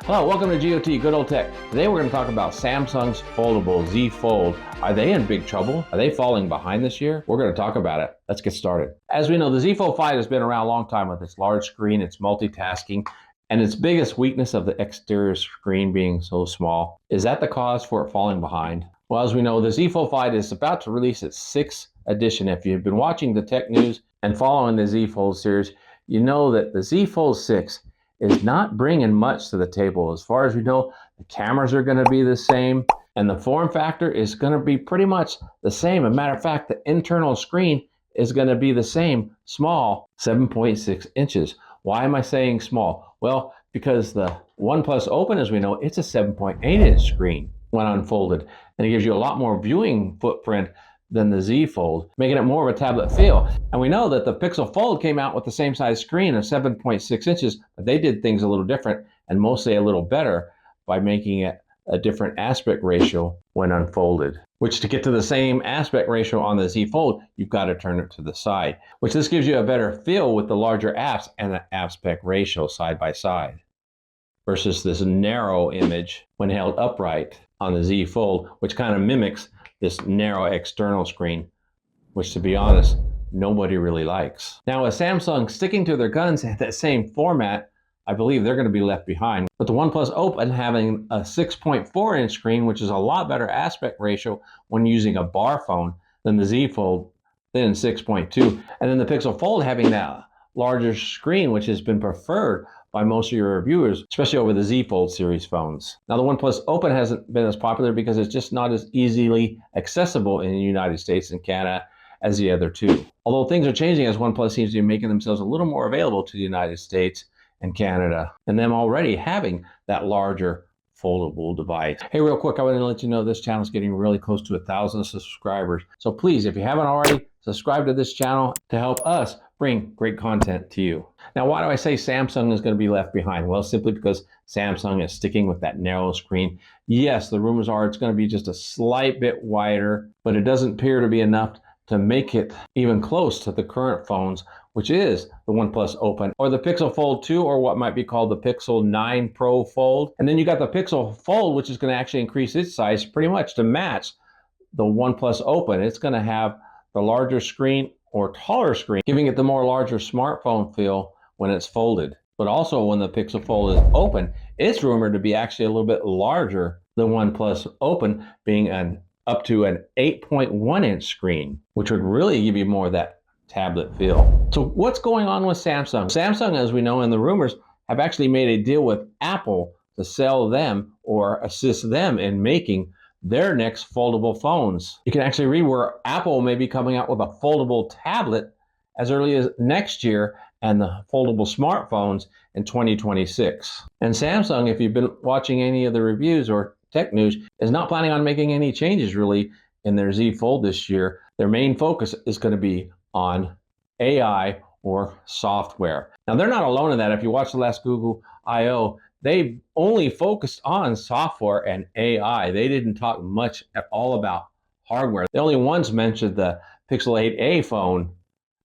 Hello, welcome to GOT, Good Old Tech. Today we're going to talk about Samsung's foldable Z Fold. Are they in big trouble? Are they falling behind this year? We're going to talk about it. Let's get started. As we know, the Z Fold 5 has been around a long time with its large screen, its multitasking, and its biggest weakness of the exterior screen being so small. Is that the cause for it falling behind? Well, as we know, the Z Fold 5 is about to release its 6th edition. If you've been watching the tech news and following the Z Fold series, you know that the Z Fold 6 is not bringing much to the table. As far as we know, the cameras are going to be the same, and the form factor is going to be pretty much the same. As a matter of fact, the internal screen is going to be the same, small, 7.6 inches. Why am I saying small? Well, because the Oneplus Open, as we know, it's a 7.8-inch screen when unfolded, and it gives you a lot more viewing footprint than the Z Fold, making it more of a tablet feel. And we know that the Pixel Fold came out with the same size screen of 7.6 inches, but they did things a little different and mostly a little better by making it a different aspect ratio when unfolded. Which, to get to the same aspect ratio on the Z Fold, you've got to turn it to the side, which this gives you a better feel with the larger apps and the aspect ratio side by side, versus this narrow image when held upright on the Z Fold, which kind of mimics this narrow external screen, which, to be honest, nobody really likes. Now, with Samsung sticking to their guns at that same format, I believe they're going to be left behind. But the OnePlus Open having a 6.4-inch screen, which is a lot better aspect ratio when using a bar phone than the Z Fold, then 6.2. And then the Pixel Fold having that larger screen, which has been preferred by most of your reviewers, especially over the Z Fold series phones. Now, the OnePlus Open hasn't been as popular because it's just not as easily accessible in the United States and Canada as the other two. Although things are changing as OnePlus seems to be making themselves a little more available to the United States and Canada, and them already having that larger foldable device. Hey, real quick, I want to let you know this channel is getting really close to 1,000 subscribers. So please, if you haven't already, subscribe to this channel to help us bring great content to you. Now, why do I say Samsung is going to be left behind? Well, simply because Samsung is sticking with that narrow screen. Yes, the rumors are it's going to be just a slight bit wider, but it doesn't appear to be enough to make it even close to the current phones, which is the OnePlus Open or the Pixel Fold 2, or what might be called the Pixel 9 Pro Fold. And then you got the Pixel Fold, which is going to actually increase its size pretty much to match the OnePlus Open. It's going to have the larger screen or taller screen, giving it the more larger smartphone feel when it's folded. But also when the Pixel Fold is open, it's rumored to be actually a little bit larger than OnePlus Open, being up to an 8.1-inch screen, which would really give you more of that tablet feel. So what's going on with Samsung? Samsung, as we know in the rumors, have actually made a deal with Apple to sell them or assist them in making their next foldable phones. You can actually read where Apple may be coming out with a foldable tablet as early as next year and the foldable smartphones in 2026. And Samsung, if you've been watching any of the reviews or tech news, is not planning on making any changes really in their Z Fold this year. Their main focus is going to be on AI or software. Now, they're not alone in that. If you watch the last Google I/O, they only focused on software and AI. They didn't talk much at all about hardware. They only once mentioned the Pixel 8a phone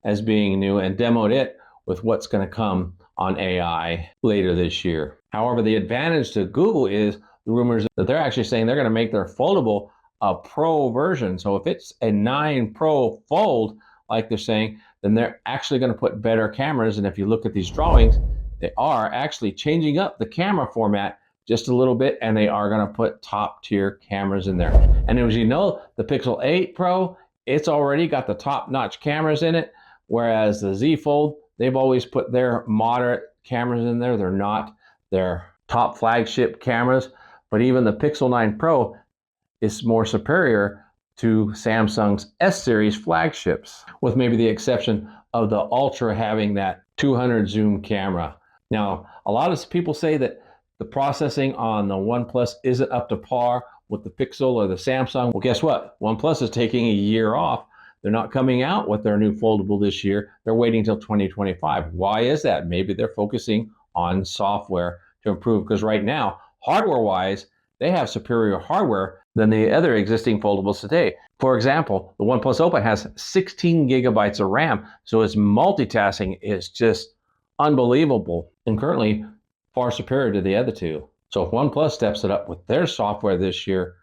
as being new and demoed it with what's going to come on AI later this year. However, the advantage to Google is the rumors that they're actually saying they're going to make their foldable a Pro version. So if it's a 9 Pro Fold, like they're saying, then they're actually going to put better cameras. And if you look at these drawings, they are actually changing up the camera format just a little bit, and they are going to put top tier cameras in there. And as you know, the Pixel 8 Pro, it's already got the top notch cameras in it, whereas the Z Fold, they've always put their moderate cameras in there. They're not their top flagship cameras, but even the Pixel 9 Pro is more superior to Samsung's S series flagships, with maybe the exception of the Ultra having that 200 zoom camera. Now, a lot of people say that the processing on the OnePlus isn't up to par with the Pixel or the Samsung. Well, guess what? OnePlus is taking a year off. They're not coming out with their new foldable this year. They're waiting until 2025. Why is that? Maybe they're focusing on software to improve, because right now, hardware-wise, they have superior hardware than the other existing foldables today. For example, the OnePlus Open has 16 gigabytes of RAM, so its multitasking is just unbelievable and currently far superior to the other two. So if OnePlus steps it up with their software this year,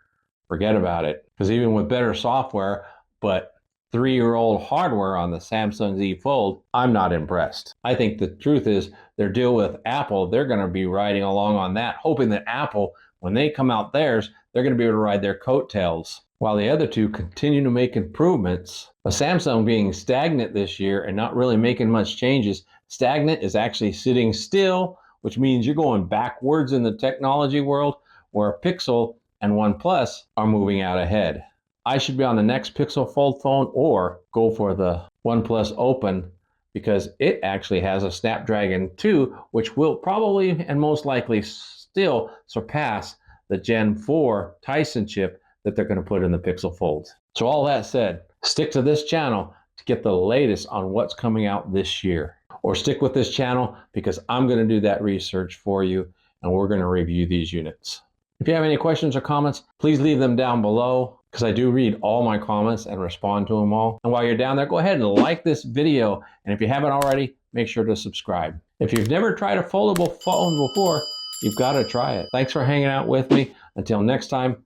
forget about it. Because even with better software, but 3-year-old hardware on the Samsung Z Fold, I'm not impressed. I think the truth is their deal with Apple, they're going to be riding along on that, hoping that Apple, when they come out theirs, they're going to be able to ride their coattails. While the other two continue to make improvements, a Samsung being stagnant this year and not really making much changes, stagnant is actually sitting still, which means you're going backwards in the technology world, where Pixel and OnePlus are moving out ahead. I should be on the next Pixel Fold phone or go for the OnePlus Open because it actually has a Snapdragon 2, which will probably and most likely still surpass the Gen 4 Tyson chip that they're going to put in the Pixel Fold. So all that said, stick to this channel to get the latest on what's coming out this year. Or stick with this channel because I'm going to do that research for you and we're going to review these units. If you have any questions or comments, please leave them down below because I do read all my comments and respond to them all. And while you're down there, go ahead and like this video. And if you haven't already, make sure to subscribe. If you've never tried a foldable phone before, you've got to try it. Thanks for hanging out with me. Until next time,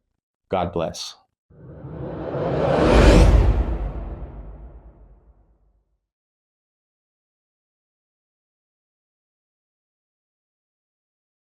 God bless.